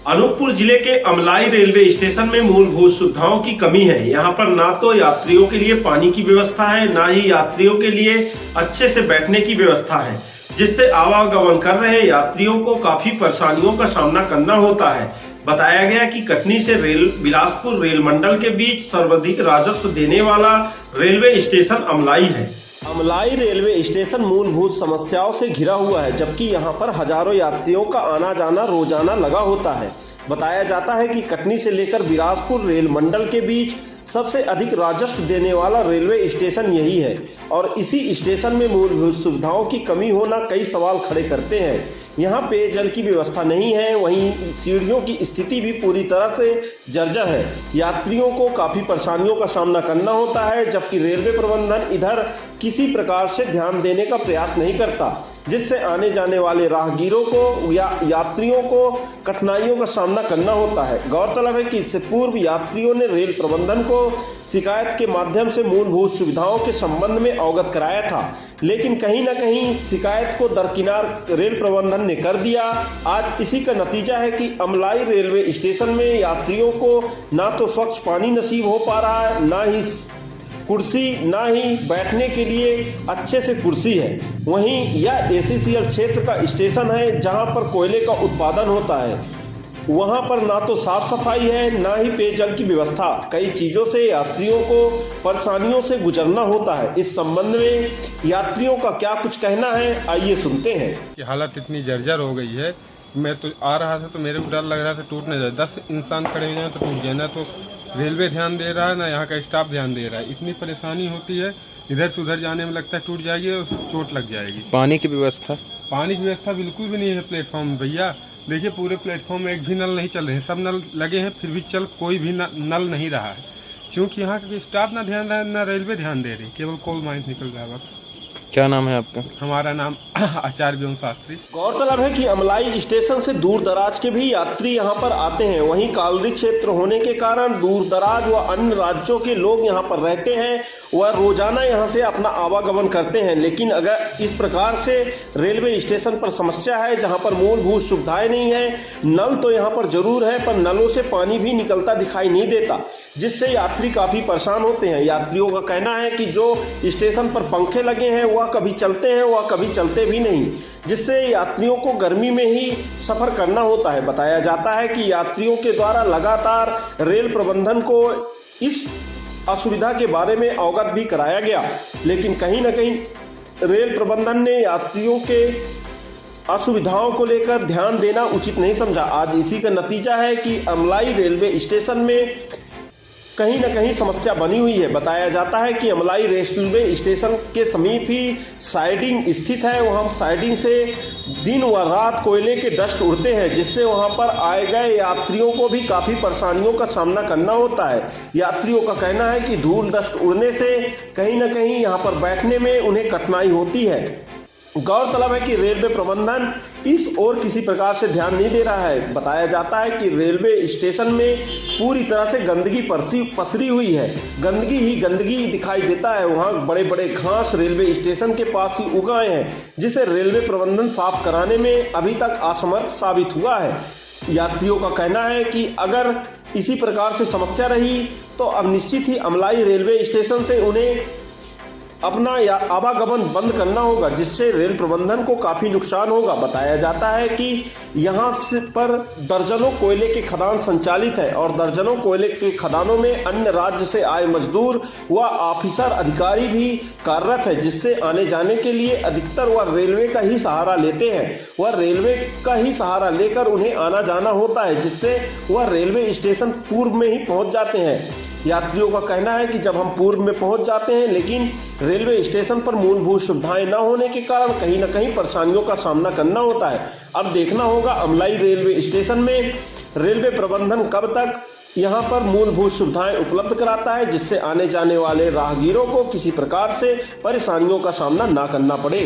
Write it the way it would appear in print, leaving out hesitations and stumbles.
अनूपपुर जिले के Amlai railway station में मूलभूत सुविधाओं की कमी है। यहाँ पर ना तो यात्रियों के लिए पानी की व्यवस्था है, ना ही यात्रियों के लिए अच्छे से बैठने की व्यवस्था है, जिससे आवागमन कर रहे यात्रियों को काफी परेशानियों का सामना करना होता है। बताया गया कि कटनी से बिलासपुर रेल मंडल के बीच सर्वाधिक राजस्व देने वाला रेलवे स्टेशन अमलाई है। अमलाई रेलवे स्टेशन मूलभूत समस्याओं से घिरा हुआ है, जबकि यहाँ पर हजारों यात्रियों का आना जाना रोजाना लगा होता है। बताया जाता है कि कटनी से लेकर बिलासपुर रेल मंडल के बीच सबसे अधिक राजस्व देने वाला रेलवे स्टेशन यही है और इसी स्टेशन में मूलभूत सुविधाओं की कमी होना कई सवाल खड़े करते हैं। यहाँ पेयजल की व्यवस्था नहीं है, वहीं सीढ़ियों की स्थिति भी पूरी तरह से जर्जर है। यात्रियों को काफी परेशानियों का सामना करना होता है, जबकि रेलवे प्रबंधन इधर किसी प्रकार से ध्यान देने का प्रयास नहीं करता, जिससे आने जाने वाले राहगीरों को या यात्रियों को कठिनाइयों का सामना करना होता है। गौरतलब है कि इससे पूर्व यात्रियों ने रेल प्रबंधन को शिकायत के माध्यम से मूलभूत सुविधाओं के संबंध में अवगत कराया था, लेकिन कहीं न कहीं शिकायत को दरकिनार रेल प्रबंधन ने कर दिया। आज इसी का नतीजा है कि अमलाई रेलवे स्टेशन में यात्रियों को ना तो स्वच्छ पानी नसीब हो पा रहा है, ना ही कुर्सी, ना ही बैठने के लिए अच्छे से कुर्सी है। वहीं यह एसीसीएल क्षेत्र का स्टेशन है, जहां पर कोयले का उत्पादन होता है। वहां पर ना तो साफ सफाई है, ना ही पेयजल की व्यवस्था। कई चीजों से यात्रियों को परेशानियों से गुजरना होता है। इस संबंध में यात्रियों का क्या कुछ कहना है, आइए सुनते हैं। कि हालत इतनी जर्जर हो गई है, मैं तो आ रहा था तो मेरे को डर लग रहा था टूट न जाए। 10 इंसान खड़े हो जाए तो टूट जाए। ना तो रेलवे ध्यान दे रहा है, ना यहाँ का स्टाफ ध्यान दे रहा है। इतनी परेशानी होती है, इधर से उधर जाने में लगता है टूट जाएगी और चोट लग जाएगी। पानी की व्यवस्था बिल्कुल भी नहीं है प्लेटफॉर्म में। भैया देखिए, पूरे प्लेटफॉर्म में एक भी नल नहीं चल रहे हैं। सब नल लगे हैं, फिर भी कोई भी नल नहीं रहा है, क्योंकि यहाँ का स्टाफ ना ध्यान रहा है, ना रेलवे ध्यान दे रही। केवल कोल माइंस निकल रहा है बस। क्या नाम है आपका? हमारा नाम आचार्य व्योम शास्त्री। गौरतलब है कि अमलाई स्टेशन से दूर दराज के भी यात्री यहां पर आते हैं। वहीं कालरी क्षेत्र होने के कारण दूर दराज व अन्य राज्यों के लोग यहां पर रहते हैं, वह रोजाना यहां से अपना आवागमन करते हैं। लेकिन अगर इस प्रकार से रेलवे स्टेशन पर समस्या है, जहां पर मूलभूत सुविधाएं नहीं है, नल तो यहां पर जरूर है, पर नलों से पानी भी निकलता दिखाई नहीं देता, जिससे यात्री काफी परेशान होते हैं। यात्रियों का कहना है कि जो स्टेशन पर पंखे लगे हैं वह कभी चलते हैं, वह कभी चलते भी नहीं, जिससे यात्रियों को गर्मी में ही सफर करना होता है। बताया जाता है कि यात्रियों के द्वारा लगातार रेल प्रबंधन को इस असुविधा के बारे में अवगत भी कराया गया, लेकिन कहीं न कहीं रेल प्रबंधन ने यात्रियों के असुविधाओं को लेकर ध्यान देना उचित नहीं समझा। आज इसी का नतीजा है कि अमलाई रेलवे स्टेशन में कहीं न कहीं समस्या बनी हुई है। बताया जाता है कि अमलाई रेलवे स्टेशन के समीप ही साइडिंग स्थित है। वहां साइडिंग से दिन व रात कोयले के डस्ट उड़ते हैं, जिससे वहां पर आए गए यात्रियों को भी काफी परेशानियों का सामना करना होता है। यात्रियों का कहना है कि धूल डस्ट उड़ने से कहीं न कहीं यहां पर बैठने में उन्हें कठिनाई होती है। गौरतलब है कि रेलवे प्रबंधन इस ओर किसी प्रकार से ध्यान नहीं दे रहा है। बताया जाता है कि रेलवे स्टेशन में पूरी तरह से गंदगी पसरी हुई है, गंदगी ही गंदगी दिखाई देता है। वहाँ बड़े बड़े घास रेलवे स्टेशन के पास ही उगाए हैं, जिसे रेलवे प्रबंधन साफ कराने में अभी तक असमर्थ साबित हुआ है। यात्रियों का कहना है कि अगर इसी प्रकार से समस्या रही तो अब निश्चित ही अमलाई रेलवे स्टेशन से उन्हें अपना आवागमन बंद करना होगा, जिससे रेल प्रबंधन को काफी नुकसान होगा। बताया जाता है कि यहाँ पर दर्जनों कोयले के खदान संचालित है और दर्जनों कोयले के खदानों में अन्य राज्य से आए मजदूर व ऑफिसर अधिकारी भी कार्यरत है, जिससे आने जाने के लिए अधिकतर वह रेलवे का ही सहारा लेते हैं। वह रेलवे का ही सहारा लेकर उन्हें आना जाना होता है, जिससे वह रेलवे स्टेशन पूर्व में ही पहुँच जाते हैं। यात्रियों का कहना है कि जब हम पूर्व में पहुंच जाते हैं, लेकिन रेलवे स्टेशन पर मूलभूत सुविधाएं न होने के कारण कहीं न कहीं परेशानियों का सामना करना होता है। अब देखना होगा अमलाई रेलवे स्टेशन में रेलवे प्रबंधन कब तक यहां पर मूलभूत सुविधाएं उपलब्ध कराता है, जिससे आने जाने वाले राहगीरों को किसी प्रकार से परेशानियों का सामना ना करना पड़े।